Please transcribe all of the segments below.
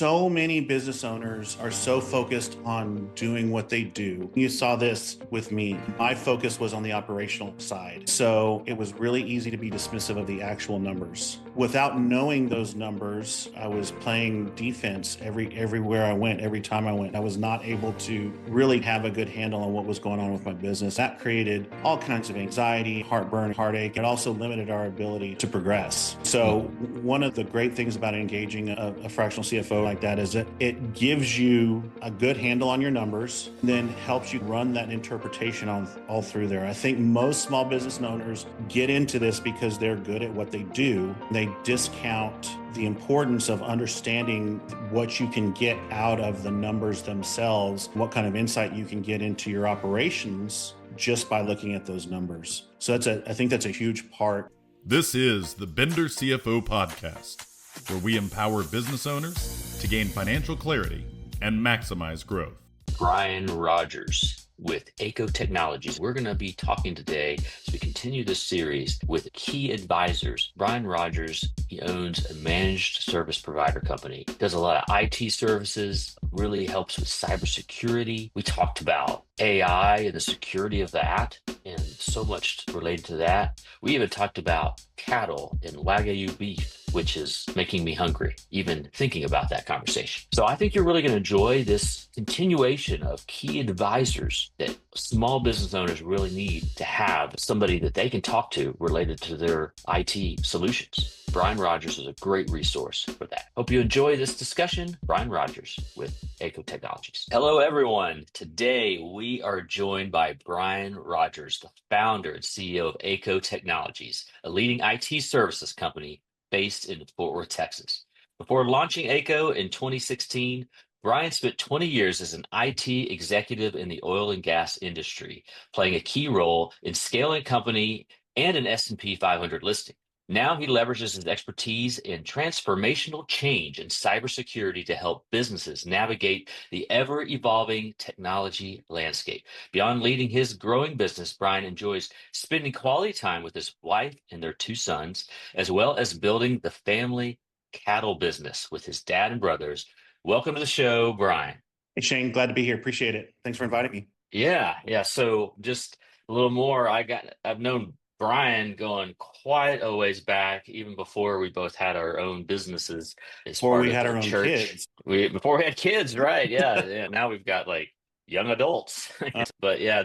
So many business owners are so focused on doing what they do. You saw this with me. My focus was on the operational side. So it was really easy to be dismissive of the actual numbers. Without knowing those numbers, I was playing defense everywhere I went, every time I went. I was not able to really have a good handle on what was going on with my business. That created all kinds of anxiety, heartburn, heartache. It also limited our ability to progress. So one of the great things about engaging a fractional CFO like that is that it gives you a good handle on your numbers, then helps you run that interpretation on all through there. I think most small business owners get into this because they're good at what they do. They discount the importance of understanding what you can get out of the numbers themselves, what kind of insight you can get into your operations just by looking at those numbers. So I think that's a huge part. This is the Bender CFO Podcast, where we empower business owners to gain financial clarity and maximize growth. Brian Rodgers with Aeko Technologies. We're going to be talking today as we continue this series with key advisors. Brian Rodgers, he owns a managed service provider company, does a lot of IT services, really helps with cybersecurity. We talked about AI and the security of that and so much related to that. We even talked about cattle and Wagyu beef, which is making me hungry, even thinking about that conversation. So I think you're really going to enjoy this continuation of key advisors that small business owners really need to have somebody that they can talk to related to their IT solutions. Brian Rodgers is a great resource for that. Hope you enjoy this discussion. Brian Rodgers with Aeko Technologies. Hello, everyone. Today, we are joined by Brian Rodgers, the founder and CEO of Aeko Technologies, a leading IT services company based in Fort Worth, Texas. Before launching Aeko in 2016, Brian spent 20 years as an IT executive in the oil and gas industry, playing a key role in scaling a company and an S&P 500 listing. Now he leverages his expertise in transformational change and cybersecurity to help businesses navigate the ever-evolving technology landscape. Beyond leading his growing business, Brian enjoys spending quality time with his wife and their two sons, as well as building the family cattle business with his dad and brothers. Welcome to the show, Brian. Hey, Shane, glad to be here. Appreciate it. Thanks for inviting me. Yeah. So just a little more. I've known Brian going quite a ways back, even before we both had our own businesses. Before we had our own kids. Before we had kids, right? Yeah. Now we've got like young adults. But yeah,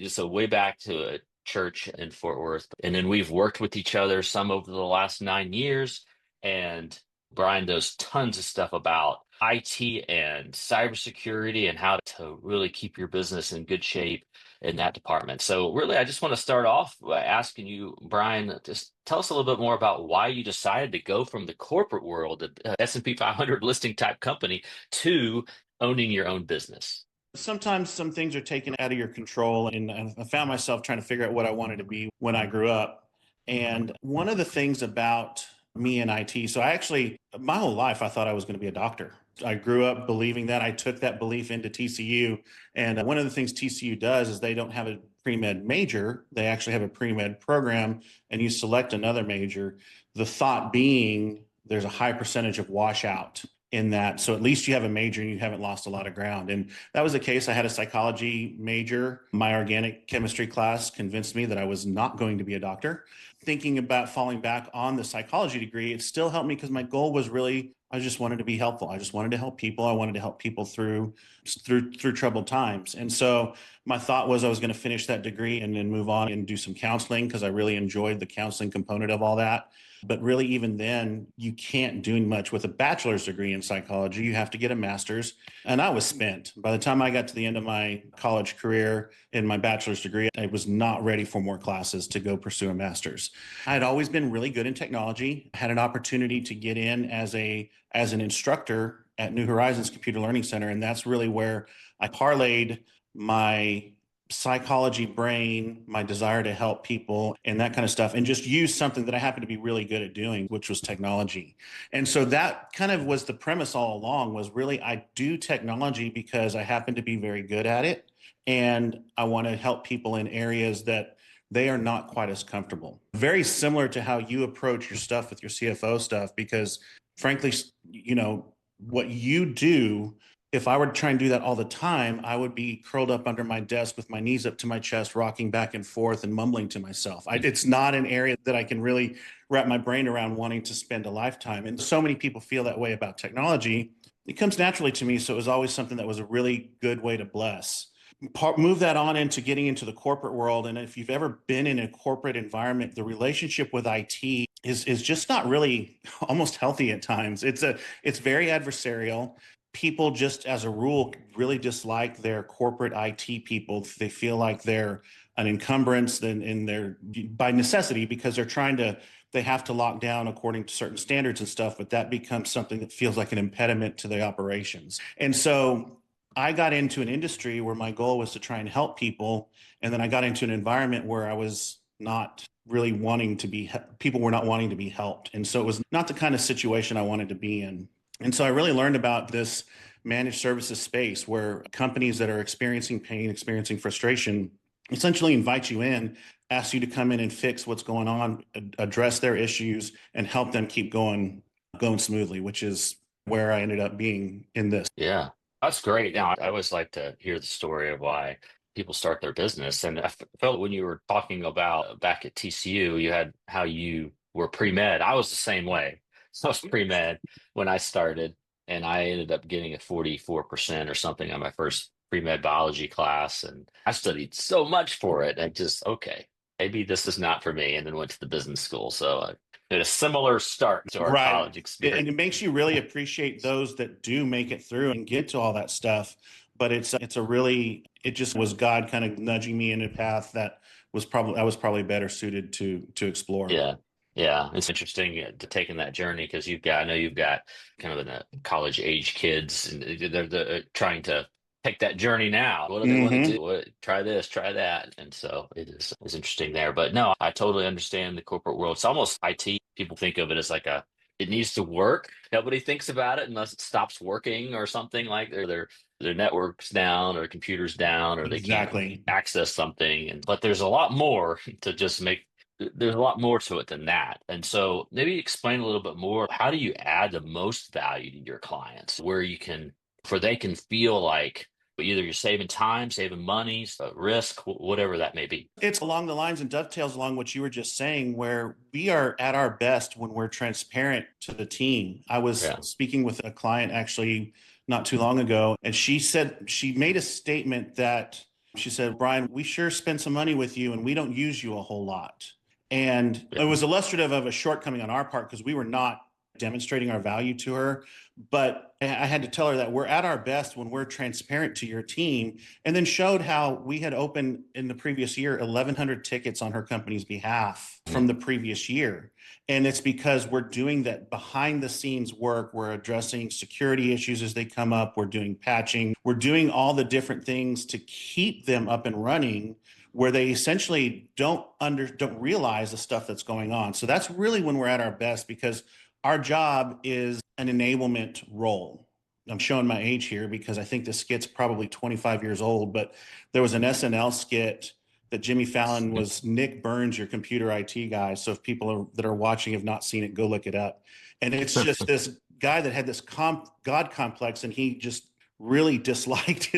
so way back to a church in Fort Worth. And then we've worked with each other some over the last 9 years. And Brian does tons of stuff about IT and cybersecurity and how to really keep your business in good shape in that department. So really, I just want to start off by asking you, Brian, just tell us a little bit more about why you decided to go from the corporate world, the S&P 500 listing type company, to owning your own business. Sometimes some things are taken out of your control, and I found myself trying to figure out what I wanted to be when I grew up. And one of the things about me and IT, so my whole life, I thought I was going to be a doctor. I grew up believing that. I took that belief into TCU. And one of the things TCU does is they don't have a pre-med major. They actually have a pre-med program, and you select another major. The thought being there's a high percentage of washout in that. So at least you have a major and you haven't lost a lot of ground. And that was the case. I had a psychology major. My organic chemistry class convinced me that I was not going to be a doctor. Thinking about falling back on the psychology degree, it still helped me because my goal was really, I just wanted to be helpful. I just wanted to help people. I wanted to help people through troubled times. And so my thought was I was going to finish that degree and then move on and do some counseling because I really enjoyed the counseling component of all that. But really, even then, you can't do much with a bachelor's degree in psychology. You have to get a master's. And I was spent. By the time I got to the end of my college career in my bachelor's degree, I was not ready for more classes to go pursue a master's. I had always been really good in technology. I had an opportunity to get in as an instructor at New Horizons Computer Learning Center. And that's really where I parlayed my psychology brain, my desire to help people and that kind of stuff, and just use something that I happen to be really good at doing, which was technology. And so that kind of was the premise all along, was really I do technology because I happen to be very good at it. And I want to help people in areas that they are not quite as comfortable. Very similar to how you approach your stuff with your CFO stuff, because frankly, what you do, if I were to try and do that all the time, I would be curled up under my desk with my knees up to my chest, rocking back and forth and mumbling to myself. It's not an area that I can really wrap my brain around wanting to spend a lifetime. And so many people feel that way about technology. It comes naturally to me. So it was always something that was a really good way to bless. Move that on into getting into the corporate world. And if you've ever been in a corporate environment, the relationship with IT is just not really almost healthy at times. It's very adversarial. People just as a rule really dislike their corporate IT people. They feel like they're an encumbrance in their by necessity because they have to lock down according to certain standards and stuff, but that becomes something that feels like an impediment to the operations. And so I got into an industry where my goal was to try and help people. And then I got into an environment where I was not really people were not wanting to be helped. And so it was not the kind of situation I wanted to be in. And so I really learned about this managed services space where companies that are experiencing pain, experiencing frustration, essentially invite you in, ask you to come in and fix what's going on, address their issues, and help them keep going smoothly, which is where I ended up being in this. Yeah, that's great. Now, I always like to hear the story of why people start their business. And felt when you were talking about back at TCU, you had how you were pre-med. I was the same way. So I was pre-med when I started, and I ended up getting a 44% or something on my first pre-med biology class. And I studied so much for it. And okay, maybe this is not for me. And then went to the business school. So I had a similar start to our Right. college experience. And it makes you really appreciate those that do make it through and get to all that stuff. But it just was God kind of nudging me in a path that I was probably better suited to explore. Yeah. Yeah. It's interesting to taking that journey because I know you've got kind of the college age kids and they're trying to take that journey now. What do they want to do? Try this, try that. And so it's interesting there. But no, I totally understand the corporate world. It's almost IT. People think of it as like it needs to work. Nobody thinks about it unless it stops working or something like their network's down or computers down or they can't Exactly. access something. But there's a lot more there's a lot more to it than that. And so maybe explain a little bit more. How do you add the most value to your clients where they can feel like either you're saving time, saving money, risk, whatever that may be? It's along the lines and dovetails along what you were just saying, where we are at our best when we're transparent to the team. I was speaking with a client actually not too long ago, and she made a statement that she said, Brian, we sure spend some money with you and we don't use you a whole lot. And it was illustrative of a shortcoming on our part because we were not demonstrating our value to her. But I had to tell her that we're at our best when we're transparent to your team, and then showed how we had opened in the previous year 1,100 tickets on her company's behalf from the previous year. And it's because we're doing that behind the scenes work. We're addressing security issues as they come up. We're doing patching. We're doing all the different things to keep them up and running where they essentially don't realize the stuff that's going on. So that's really when we're at our best because our job is an enablement role. I'm showing my age here because I think this skit's probably 25 years old, but there was an SNL skit that Jimmy Fallon was Nick Burns, your computer IT guy. So if people that are watching have not seen it, go look it up. And it's just this guy that had this God complex, and he just really disliked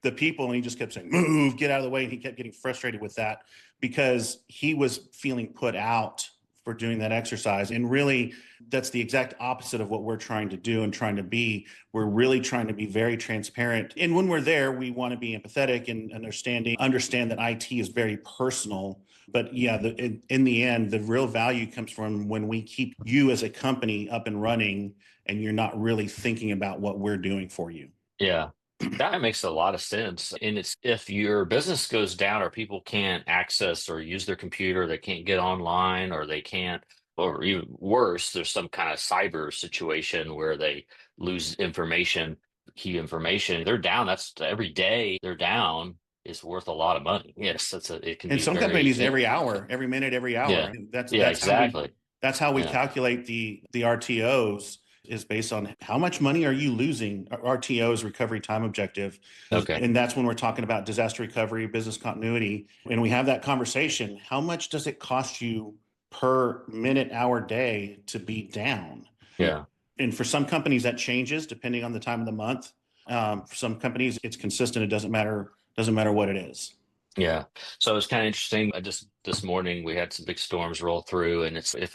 the people, and he just kept saying, move, get out of the way. And he kept getting frustrated with that because he was feeling put out for doing that exercise. And really, that's the exact opposite of what we're trying to do and trying to be. We're really trying to be very transparent. And when we're there, we want to be empathetic and understand that IT is very personal. But yeah, in the end, the real value comes from when we keep you as a company up and running and you're not really thinking about what we're doing for you. Yeah. That makes a lot of sense. And it's if your business goes down or people can't access or use their computer, they can't get online or they can't, or even worse, there's some kind of cyber situation where they lose key information. They're down. That's every day they're down is worth a lot of money. Yes, it can And be some companies every hour, every minute, every hour. Yeah. That's Exactly. That's how we calculate the RTOs is based on how much money are you losing. RTO is recovery time objective. Okay. And that's when we're talking about disaster recovery, business continuity. And we have that conversation. How much does it cost you per minute, hour, day to be down? Yeah. And for some companies that changes depending on the time of the month. For some companies, it's consistent. It doesn't matter what it is. Yeah. So it's kind of interesting. Just this morning we had some big storms roll through, and it's if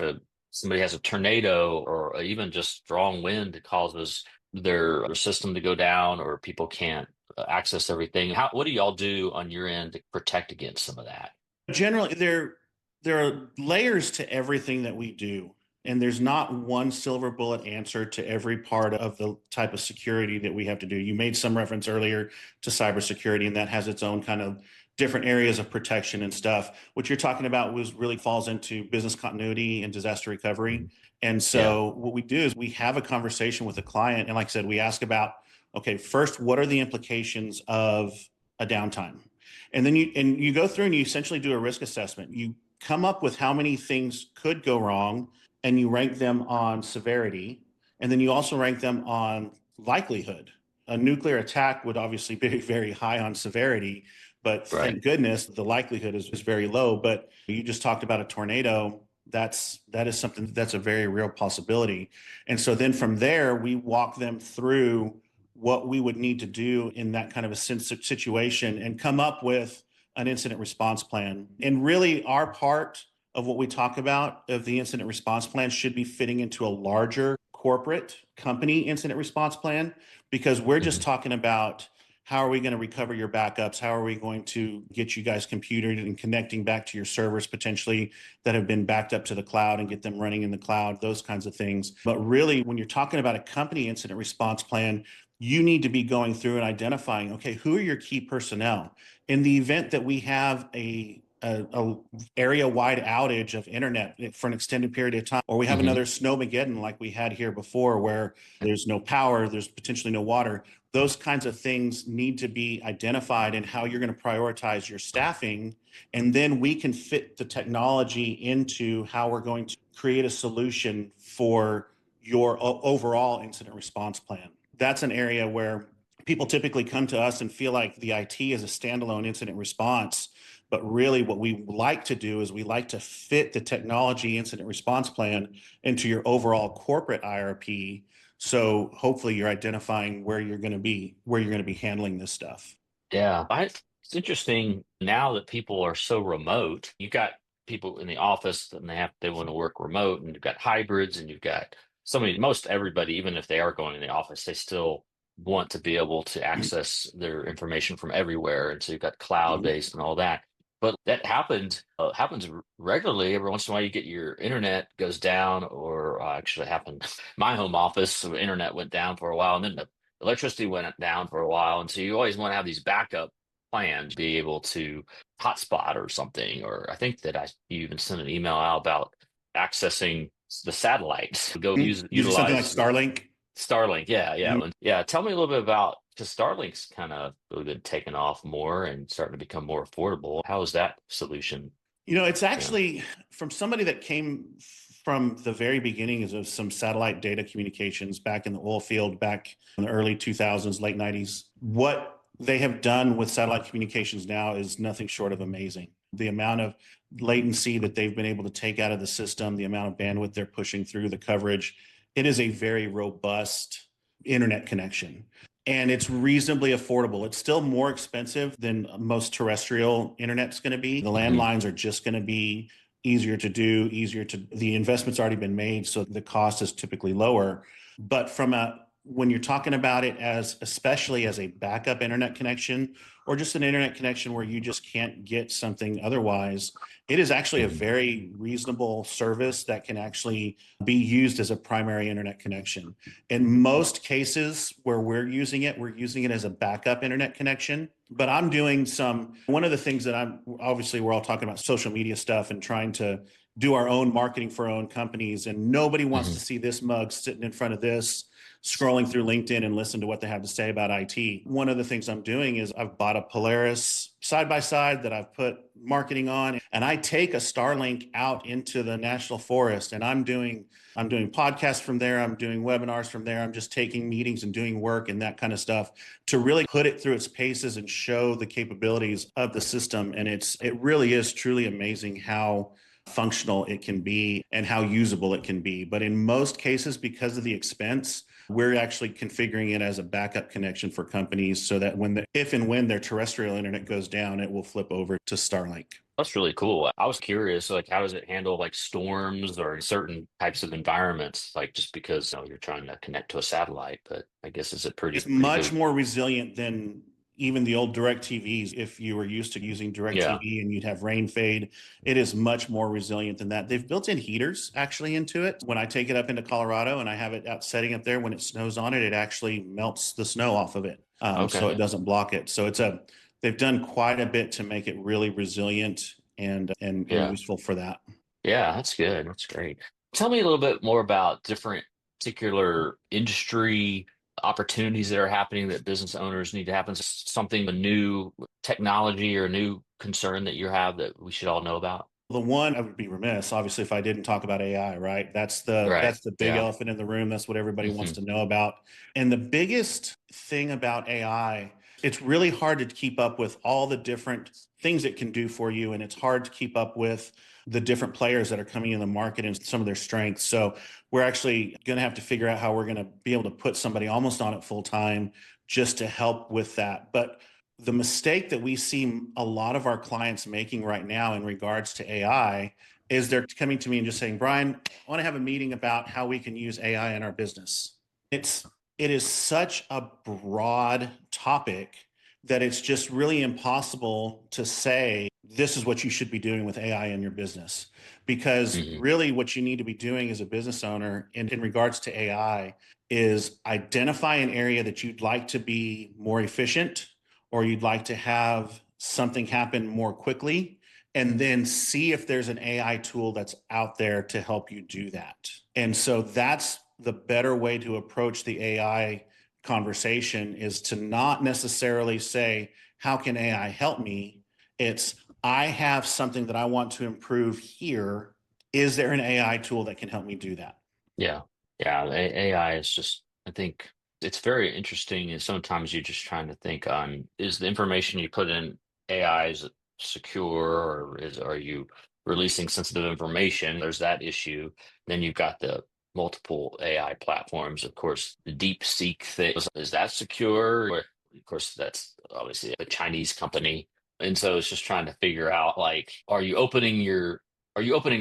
somebody has a tornado or even just strong wind that causes their system to go down, or people can't access everything. What do y'all do on your end to protect against some of that? Generally, there are layers to everything that we do. And there's not one silver bullet answer to every part of the type of security that we have to do. You made some reference earlier to cybersecurity, and that has its own kind of different areas of protection and stuff. What you're talking about really falls into business continuity and disaster recovery. And Yeah. so what we do is we have a conversation with a client. And like I said, we ask about, okay, first, what are the implications of a downtime? And then you go through and you essentially do a risk assessment. You come up with how many things could go wrong, and you rank them on severity. And then you also rank them on likelihood. A nuclear attack would obviously be very high on severity, but Right. thank goodness the likelihood is very low. But you just talked about a tornado. That is something that's a very real possibility. And so then from there, we walk them through what we would need to do in that kind of a situation and come up with an incident response plan. And really, our part of what we talk about of the incident response plan should be fitting into a larger corporate company incident response plan, because we're just talking about how are we going to recover your backups? How are we going to get you guys computed and connecting back to your servers potentially that have been backed up to the cloud and get them running in the cloud, those kinds of things. But really, when you're talking about a company incident response plan, you need to be going through and identifying, okay, who are your key personnel? In the event that we have a area-wide outage of internet for an extended period of time, or we have another snowmageddon like we had here before, where there's no power, there's potentially no water, those kinds of things need to be identified in how you're going to prioritize your staffing. And then we can fit the technology into how we're going to create a solution for your overall incident response plan. That's an area where people typically come to us and feel like the IT is a standalone incident response. But really what we like to do is we like to fit the technology incident response plan into your overall corporate IRP. So hopefully you're identifying where you're going to be handling this stuff. Yeah. It's interesting now that people are so remote. You got people in the office and they want to work remote, and you've got hybrids, and you've got most everybody, even if they are going in the office, they still want to be able to access their information from everywhere. And so you've got cloud-based and all that. But that happens regularly. Every once in a while, you get your internet goes down, or actually happened. My home office, the internet went down for a while, and then the electricity went down for a while. And so you always want to have these backup plans, be able to hotspot or something. Or I think that you even sent an email out about accessing the satellites. Go Using something like utilize Starlink. Starlink. Yeah, yeah, Mhm. yeah. Tell me a little bit about, because Starlink's kind of really been taken off more and starting to become more affordable. How is that solution? It's Yeah. actually from somebody that came from the very beginnings of some satellite data communications back in the oil field, back in the early 2000s, late 90s. What they have done with satellite communications now is nothing short of amazing. The amount of latency that they've been able to take out of the system, the amount of bandwidth they're pushing through, the coverage, it is a very robust internet connection. And it's reasonably affordable. It's still more expensive than most terrestrial internet's going to be. The landlines are just going to be the investment's already been made, so the cost is typically lower. But when you're talking about it especially as a backup internet connection, or just an internet connection where you just can't get something otherwise, it is actually a very reasonable service that can actually be used as a primary internet connection. In most cases where we're using it as a backup internet connection. But one of the things that obviously we're all talking about social media stuff and trying to do our own marketing for our own companies. And nobody wants to see this mug sitting in front of this, scrolling through LinkedIn and listen to what they have to say about IT. One of the things I'm doing is I've bought a Polaris side-by-side that I've put marketing on, and I take a Starlink out into the national forest, and I'm doing podcasts from there. I'm doing webinars from there. I'm just taking meetings and doing work and that kind of stuff to really put it through its paces and show the capabilities of the system. And it really is truly amazing how functional it can be and how usable it can be. But in most cases, because of the expense, we're actually configuring it as a backup connection for companies so that if and when their terrestrial internet goes down, it will flip over to Starlink. That's really cool. I was curious, like, how does it handle like storms or certain types of environments? Like, just because you're trying to connect to a satellite, but I guess is it It's pretty much good? more resilient than even the old direct TVs. If you were used to using direct Yeah. TV and you'd have rain fade, it is much more resilient than that. They've built in heaters actually into it. When I take it up into Colorado and I have it out setting up there, when it snows on it, it actually melts the snow off of it. So Okay. it doesn't block it. So they've done quite a bit to make it really resilient and Yeah. useful for that. Yeah, that's good. That's great. Tell me a little bit more about different particular industry opportunities that are happening that business owners need to happen. Something, a new technology or a new concern that you have that we should all know about. The one I would be remiss, obviously, if I didn't talk about AI, right? Right. That's the big Yeah. elephant in the room. That's what everybody wants Hmm. to know about. And the biggest thing about AI, it's really hard to keep up with all the different things it can do for you. And it's hard to keep up with the different players that are coming in the market and some of their strengths. So we're actually going to have to figure out how we're going to be able to put somebody almost on it full time just to help with that. But the mistake that we see a lot of our clients making right now in regards to AI is they're coming to me and just saying, Brian, I want to have a meeting about how we can use AI in our business. It is such a broad topic that it's just really impossible to say this is what you should be doing with AI in your business. Because Hmm. really what you need to be doing as a business owner in regards to AI is identify an area that you'd like to be more efficient or you'd like to have something happen more quickly, and then see if there's an AI tool that's out there to help you do that. And so that's the better way to approach the AI conversation is to not necessarily say, how can AI help me? It's, I have something that I want to improve here. Is there an AI tool that can help me do that? Yeah. Yeah. AI is just, I think it's very interesting. And sometimes you're just trying to think on, is the information you put in AI, is it secure, or are you releasing sensitive information? There's that issue. Then you've got the multiple AI platforms. Of course, the deep seek thing, is that secure? Of course, that's obviously a Chinese company. And so it's just trying to figure out, like, are you opening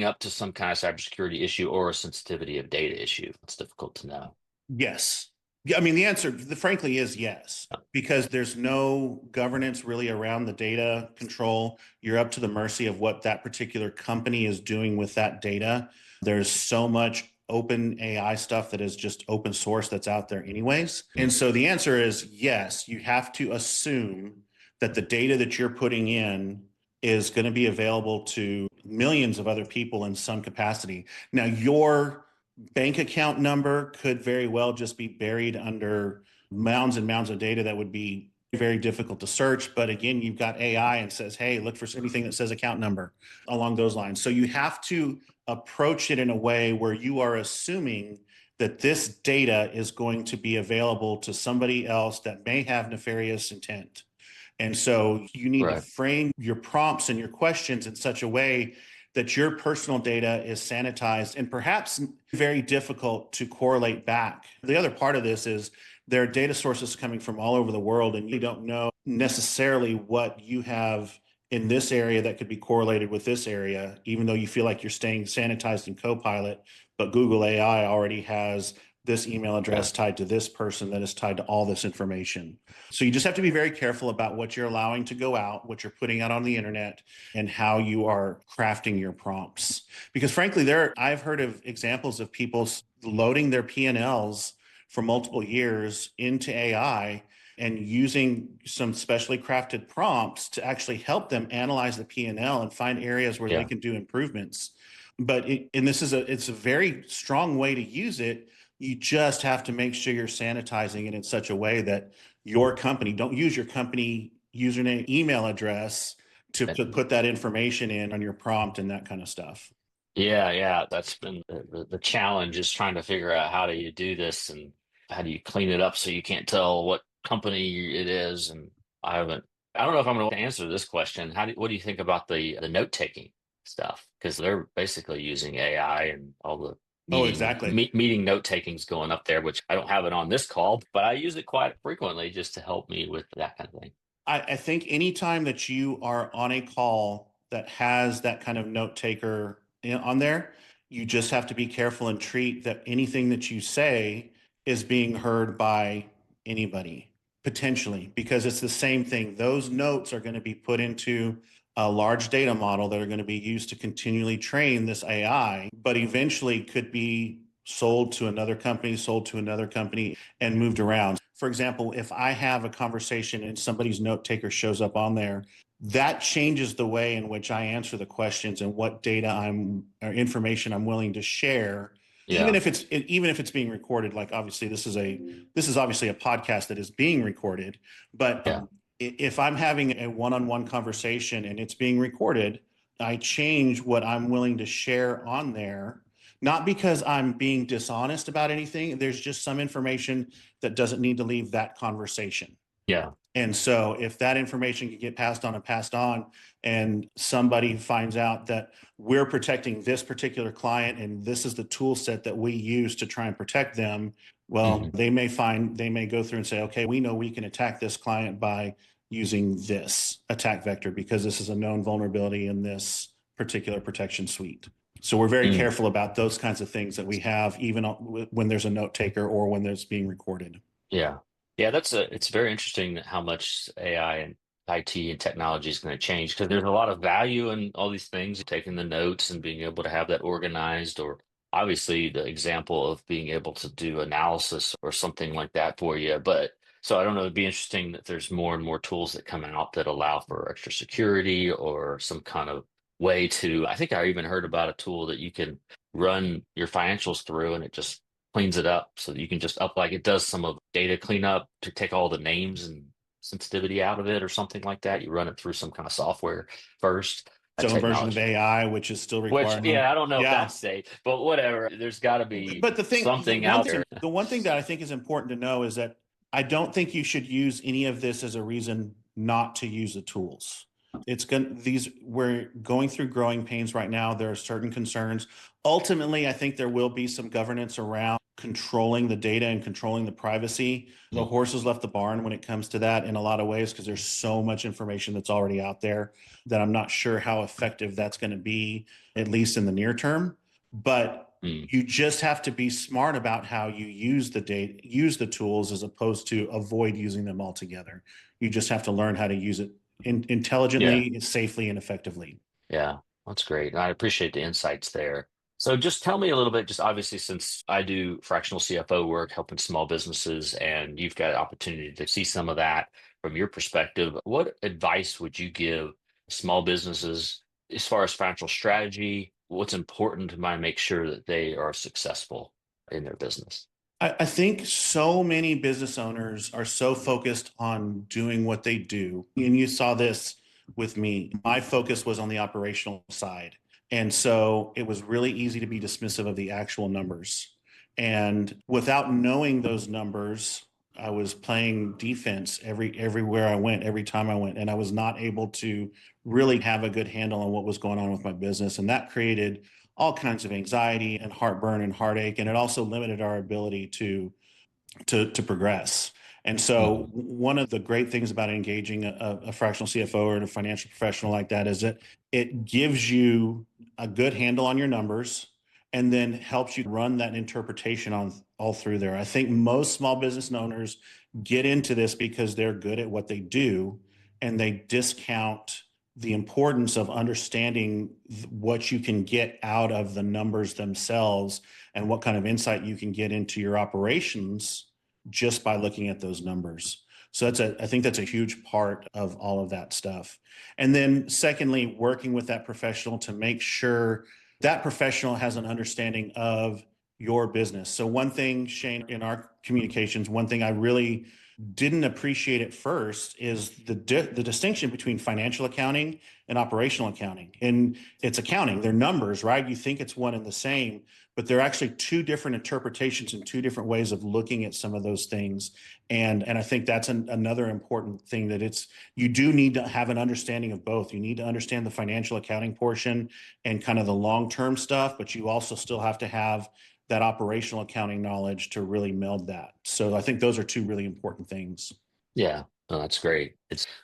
up to some kind of cybersecurity issue or a sensitivity of data issue? It's difficult to know. Yes. Yeah, I mean, the answer, frankly, is yes, because there's no governance really around the data control. You're up to the mercy of what that particular company is doing with that data. There's so much open AI stuff that is just open source that's out there, anyways. And so the answer is yes, you have to assume that the data that you're putting in is going to be available to millions of other people in some capacity. Now, your bank account number could very well just be buried under mounds and mounds of data that would be very difficult to search. But again, you've got AI and says, hey, look for anything that says account number along those lines. So you have to approach it in a way where you are assuming that this data is going to be available to somebody else that may have nefarious intent. And so you need to Right. frame your prompts and your questions in such a way that your personal data is sanitized and perhaps very difficult to correlate back. The other part of this is there are data sources coming from all over the world, and you don't know necessarily what you have in this area that could be correlated with this area, even though you feel like you're staying sanitized in Copilot, but Google AI already has this email Yeah. address tied to this person that is tied to all this information. So you just have to be very careful about what you're allowing to go out, what you're putting out on the internet, and how you are crafting your prompts. Because frankly, I've heard of examples of people loading their P&Ls for multiple years into AI and using some specially crafted prompts to actually help them analyze the P&L and find areas where they Yeah. can do improvements. It's a very strong way to use it. You just have to make sure you're sanitizing it in such a way that your company, don't use your company username, email address to put that information in on your prompt and that kind of stuff. Yeah. Yeah. That's been the challenge, is trying to figure out how do you do this and how do you clean it up so you can't tell what company it is. And I don't know if I'm going to answer this question. What do you think about the note taking? stuff because they're basically using AI and all the Oh, exactly. meeting note taking's going up there, which I don't have it on this call, but I use it quite frequently just to help me with that kind of thing. I think anytime that you are on a call that has that kind of note taker on there, you just have to be careful and treat that anything that you say is being heard by anybody potentially, because it's the same thing. Those notes are going to be put into a large data model that are going to be used to continually train this AI, but eventually could be sold to another company, and moved around. For example, if I have a conversation and somebody's note taker shows up on there, that changes the way in which I answer the questions and what data or information I'm willing to share, even Yeah. if it's being recorded. Like, obviously this is obviously a podcast that is being recorded, but Yeah. if I'm having a one-on-one conversation and it's being recorded, I change what I'm willing to share on there, not because I'm being dishonest about anything. There's just some information that doesn't need to leave that conversation. Yeah. And so if that information can get passed on, and somebody finds out that we're protecting this particular client and this is the tool set that we use to try and protect them, well, Mhm. they may go through and say, okay, we know we can attack this client by using this attack vector because this is a known vulnerability in this particular protection suite. So we're very Mm. careful about those kinds of things that we have, even when there's a note taker or when there's being recorded. Yeah. Yeah, it's very interesting how much AI and IT and technology is going to change because there's a lot of value in all these things, taking the notes and being able to have that organized, or obviously the example of being able to do analysis or something like that for you. But so I don't know, it'd be interesting that there's more and more tools that come out that allow for extra security or some kind of way to, I think I even heard about a tool that you can run your financials through and it just cleans it up so that you can just up like it does some of data cleanup to take all the names and sensitivity out of it or something like that. You run it through some kind of software first. That Some version of technology, AI, which is still which requiring them. yeah, I don't know if Yeah. that's safe, but whatever. There's got to be But something out there. the one thing that I think is important to know is that I don't think you should use any of this as a reason not to use the tools. We're going through growing pains right now. There are certain concerns. Ultimately, I think there will be some governance around controlling the data and controlling the privacy. The Mm. horse has left the barn when it comes to that in a lot of ways, because there's so much information that's already out there that I'm not sure how effective that's going to be, at least in the near term. But Mm. you just have to be smart about how you use the data, use the tools, as opposed to avoid using them altogether. You just have to learn how to use it Yeah. intelligently, safely, and effectively. Yeah, that's great. And I appreciate the insights there. So just tell me a little bit, just obviously since I do fractional CFO work, helping small businesses, and you've got opportunity to see some of that from your perspective, what advice would you give small businesses as far as financial strategy? What's important to make sure that they are successful in their business? I think so many business owners are so focused on doing what they do. And you saw this with me. My focus was on the operational side. And so it was really easy to be dismissive of the actual numbers. And without knowing those numbers, I was playing defense everywhere I went, every time I went. And I was not able to really have a good handle on what was going on with my business. And that created all kinds of anxiety and heartburn and heartache, and it also limited our ability to progress. And so Mhm. one of the great things about engaging a fractional CFO or a financial professional like that is that it gives you a good handle on your numbers and then helps you run that interpretation on all through there. I think most small business owners get into this because they're good at what they do, and they discount the importance of understanding what you can get out of the numbers themselves and what kind of insight you can get into your operations just by looking at those numbers. So I think that's a huge part of all of that stuff. And then secondly, working with that professional to make sure that professional has an understanding of your business. So one thing, Shane, in our communications, one thing I really didn't appreciate at first is the distinction between financial accounting and operational accounting. And it's accounting, they're numbers, right? You think it's one and the same, but they're actually two different interpretations and two different ways of looking at some of those things. And I think that's another important thing, that you do need to have an understanding of both. You need to understand the financial accounting portion and kind of the long-term stuff, but you also still have to have that operational accounting knowledge to really meld that. So I think those are two really important things. Yeah, no, that's great.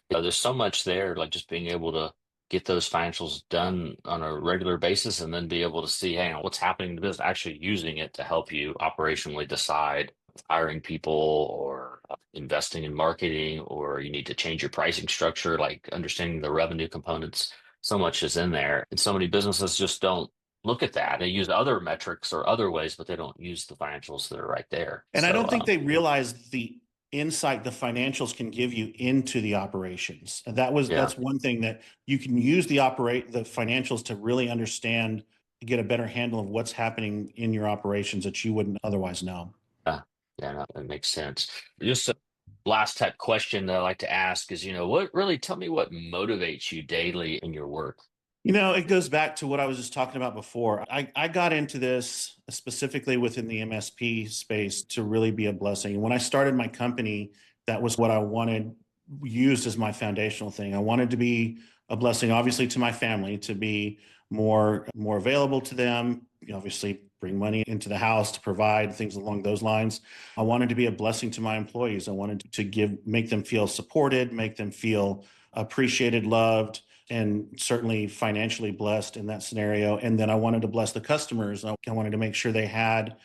There's so much there, like just being able to get those financials done on a regular basis and then be able to see, hey, what's happening in the business, actually using it to help you operationally decide hiring people or investing in marketing, or you need to change your pricing structure, like understanding the revenue components. So much is in there. And so many businesses just don't look at that. They use other metrics or other ways, but they don't use the financials that are right there. And I So, don't think they realize the insight the financials can give you into the operations. And yeah. that's one thing, that you can use the financials to really understand, get a better handle of what's happening in your operations that you wouldn't otherwise know. Yeah, yeah, no, that makes sense. Just a last type question that I like to ask is, tell me what motivates you daily in your work. It goes back to what I was just talking about before. I got into this specifically within the MSP space to really be a blessing. When I started my company, that was what I wanted used as my foundational thing. I wanted to be a blessing, obviously, to my family, to be more available to them, obviously bring money into the house to provide things along those lines. I wanted to be a blessing to my employees. I wanted to make them feel supported, make them feel appreciated, loved, and certainly financially blessed in that scenario. And then I wanted to bless the customers. I wanted to make sure they had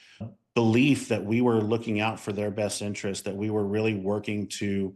belief that we were looking out for their best interest, that we were really working to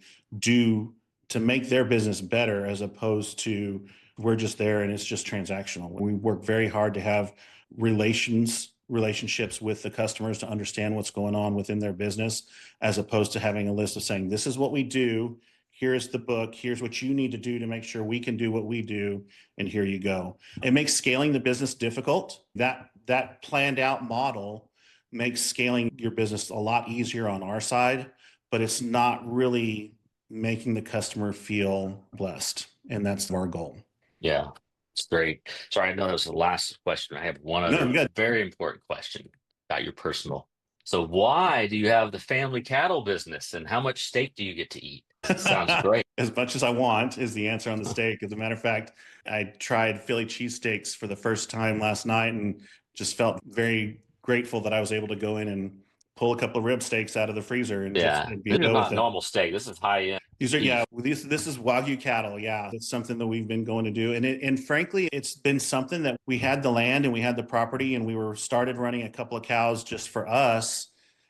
make their business better, as opposed to we're just there and it's just transactional. We work very hard to have relationships with the customers to understand what's going on within their business, as opposed to having a list of saying, this is what we do. Here's the book. Here's what you need to do to make sure we can do what we do. And here you go. It makes scaling the business difficult. That planned out model makes scaling your business a lot easier on our side, but it's not really making the customer feel blessed. And that's our goal. Yeah, it's great. Sorry, I know that was the last question. I have one No, other I'm good. very important question about your personal. So why do you have the family cattle business, and how much steak do you get to eat? Sounds great. As much as I want is the answer on the steak. As a matter of fact, I tried Philly cheesesteaks for the first time last night and just felt very grateful that I was able to go in and pull a couple of rib steaks out of the freezer and just Yeah, this is go with not it. normal steak. This is high end These are, beef. yeah, this is Wagyu cattle. Yeah, it's something that we've been going to do. And frankly, it's been something that we had the land and we had the property, and we were started running a couple of cows just for us.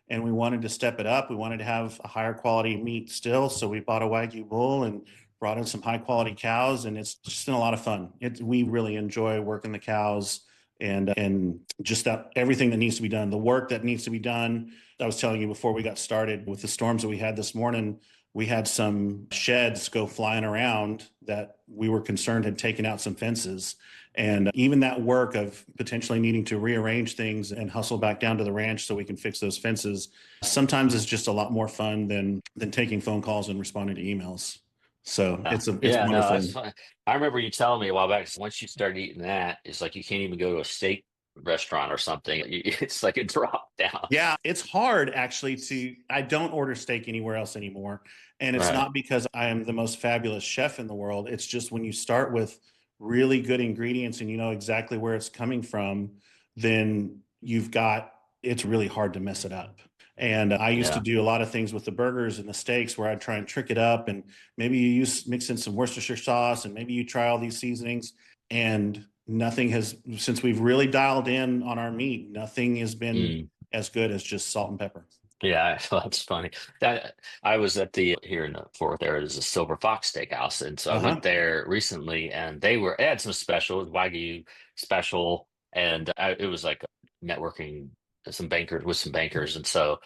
And we wanted to step it up. We wanted to have a higher quality meat still. So we bought a Wagyu bull and brought in some high quality cows, and it's just been a lot of fun. We really enjoy working the cows and just that everything that needs to be done, the work that needs to be done. I was telling you before we got started with the storms that we had this morning, we had some sheds go flying around that we were concerned had taken out some fences. And even that work of potentially needing to rearrange things and hustle back down to the ranch so we can fix those fences sometimes is just a lot more fun than taking phone calls and responding to emails. So it's Yeah, no, wonderful. that's fine. I remember you telling me a while back, once you start eating that, it's like you can't even go to a steak restaurant or something. It's like a drop down. Yeah, it's hard actually I don't order steak anywhere else anymore. And it's Right. not because I am the most fabulous chef in the world. It's just when you start with really good ingredients and you know exactly where it's coming from, then it's really hard to mess it up. And I used to Yeah. do a lot of things with the burgers and the steaks where I'd try and trick it up. And maybe mix in some Worcestershire sauce, and maybe you try all these seasonings. And nothing has, since we've really dialed in on our meat, nothing has been Mm. as good as just salt and pepper. Yeah, that's funny. That I was at the here in the Fort there is a Silver Fox Steakhouse, and so I Uh-huh. went there recently, and they had some specials, Wagyu special, and it was like networking some bankers, and so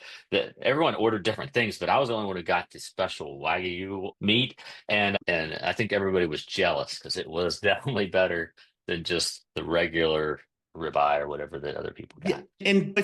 everyone ordered different things, but I was the only one who got the special Wagyu meat, and I think everybody was jealous because it was definitely better than just the regular ribeye or whatever that other people Yeah. got. And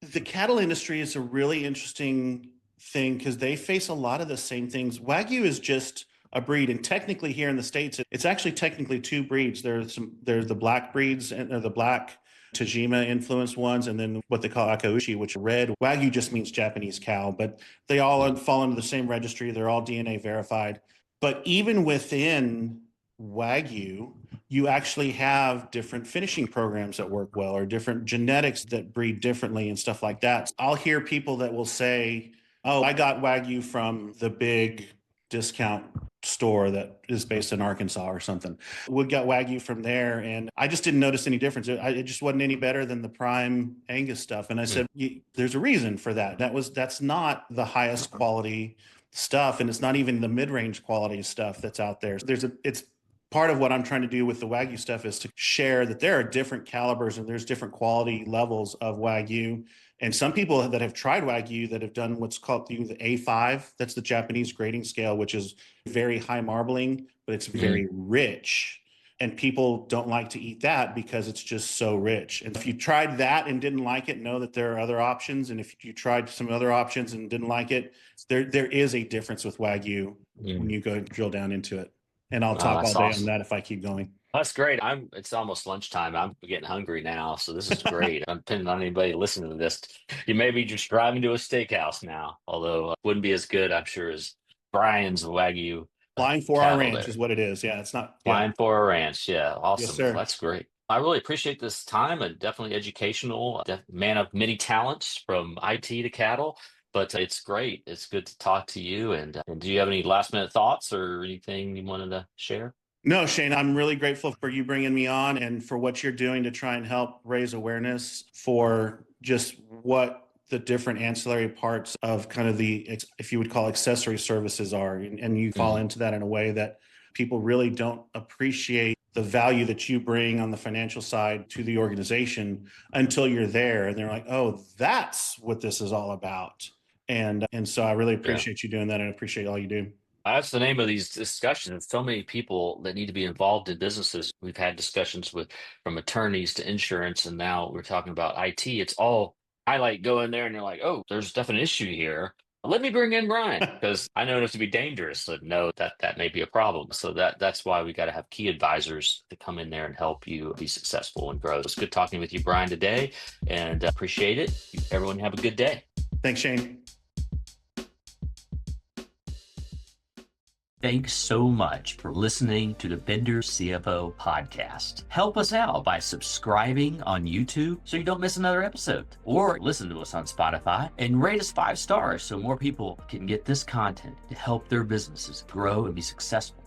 the cattle industry is a really interesting thing because they face a lot of the same things. Wagyu is just a breed, and technically here in the States, it's actually technically two breeds. There's the black breeds and the black Tajima influenced ones, and then what they call Akaushi, which are red. Wagyu just means Japanese cow, but they all fall into the same registry. They're all DNA verified. But even within Wagyu, you actually have different finishing programs that work well, or different genetics that breed differently and stuff like that. I'll hear people that will say, oh, I got Wagyu from the big discount store that is based in Arkansas or something. We got Wagyu from there, and I just didn't notice any difference. It just wasn't any better than the prime Angus stuff. And I said, there's a reason for that. That's not the highest quality stuff, and it's not even the mid-range quality stuff that's out there. It's part of what I'm trying to do with the Wagyu stuff is to share that there are different calibers and there's different quality levels of Wagyu. And some people that have tried Wagyu that have done what's called the A5, that's the Japanese grading scale, which is very high marbling, but it's very rich. And people don't like to eat that because it's just so rich. And if you tried that and didn't like it, know that there are other options. And if you tried some other options and didn't like it, there is a difference with Wagyu when you go drill down into it. And I'll talk all day on that if I keep going. That's great. It's almost lunchtime. I'm getting hungry now, so this is great. I'm depending on anybody listening to this. You may be just driving to a steakhouse now, although it wouldn't be as good, I'm sure, as Brian's Wagyu. Flying 4-hour ranch is what it is. Yeah, it's not Flying 4-hour ranch. Yeah, awesome. Yes, sir. That's great. I really appreciate this time, and definitely educational. Man of many talents, from IT to cattle. But it's great. It's good to talk to you. And do you have any last minute thoughts or anything you wanted to share? No, Shane, I'm really grateful for you bringing me on and for what you're doing to try and help raise awareness for just what the different ancillary parts of kind of the, if you would call accessory services are. And you fall into that in a way that people really don't appreciate the value that you bring on the financial side to the organization until you're there. And they're like, oh, that's what this is all about. And so I really appreciate you doing that, and I appreciate all you do. That's the name of these discussions. So many people that need to be involved in businesses. We've had discussions from attorneys to insurance, and now we're talking about IT. It's all, I like go in there and you're like, oh, there's definitely an issue here. Let me bring in Brian, because I know enough to be dangerous. So know that may be a problem. So that's why we got to have key advisors to come in there and help you be successful and grow. It's good talking with you, Brian, today, and appreciate it. Everyone have a good day. Thanks, Shane. Thanks so much for listening to the Bender CFO podcast. Help us out by subscribing on YouTube so you don't miss another episode, or listen to us on Spotify and rate us 5 stars so more people can get this content to help their businesses grow and be successful.